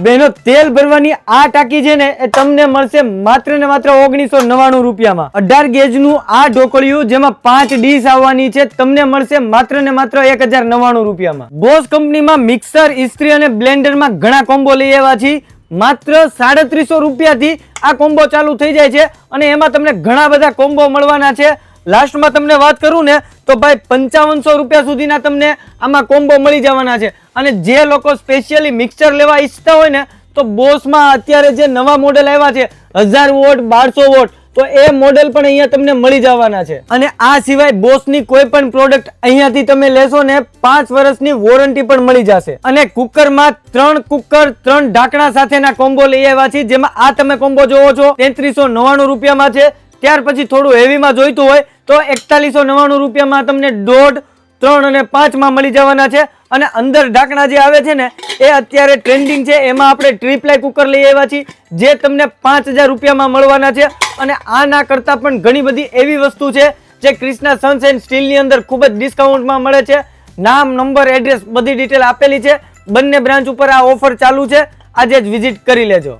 બહેનો તેલ ભરવાની આ ટાંકી છે ને એ તમને મળશે માત્ર ને માત્ર 1999 રૂપિયામાં। 18 ગેજનું આ ઢોકળિયું જેમાં 5 ડીશ આવવાની છે તમને મળશે માત્ર ને માત્ર 1099 રૂપિયામાં। બોસ કંપનીમાં મિક્સર, ઇસ્ત્રી અને બ્લેન્ડરમાં ઘણા કોમ્બો લઈ આવ્યા છે। માત્ર 3700 રૂપિયાથી આ કોમ્બો ચાલુ થઈ જાય છે અને એમાં તમને ઘણા બધા કોમ્બો મળવાના છે। લાસ્ટમાં તમને વાત કરું ને તો ભાઈ 5500 રૂપિયા સુધીના તમને આમાં કોમ્બો મળી જવાના છે। અને જે લોકો સ્પેશિયલી મિક્સર લેવા ઈચ્છતા હોય ને તો બોસમાં અત્યારે જે નવા મોડેલ આવ્યા છે 1000 વોટ 1200 વોટ તો એ મોડેલ પણ અહીંયા તમને મળી જવાના છે। અને આ સિવાય બોસની કોઈ પણ પ્રોડક્ટ અહીંયાથી તમે લેશો ને 5 વર્ષની વોરંટી પણ મળી જશે। અને કુકરમાં 3 કુકર 3 ઢાંકણા સાથેના કોમ્બો લઈ આવ્યા છે જેમાં આ તમે કોમ્બો જોવો છો 3399 રૂપિયામાં છે। ત્યાર પછી થોડું હેવીમાં જોઈતું હોય તો 4199 રૂપિયામાં તમને 1.5, 3 અને 5 માં મળી જવાના છે। અને અંદર ઢાંકણા જે આવે છે ને એ અત્યારે ટ્રેન્ડિંગ છે, એમાં આપણે ટ્રિપ્લાય કુકર લઈ આવ્યા છીએ જે તમને 5000 રૂપિયામાં મળવાના છે। અને આના કરતાં પણ ઘણી બધી એવી વસ્તુ છે જે ક્રિષ્ના સન્સ એન્ડ સ્ટીલની અંદર ખૂબ જ ડિસ્કાઉન્ટમાં મળે છે। નામ, નંબર, એડ્રેસ બધી ડિટેલ આપેલી છે। બંને બ્રાન્ચ ઉપર આ ઓફર ચાલુ છે, આજે જ વિઝિટ કરી લેજો।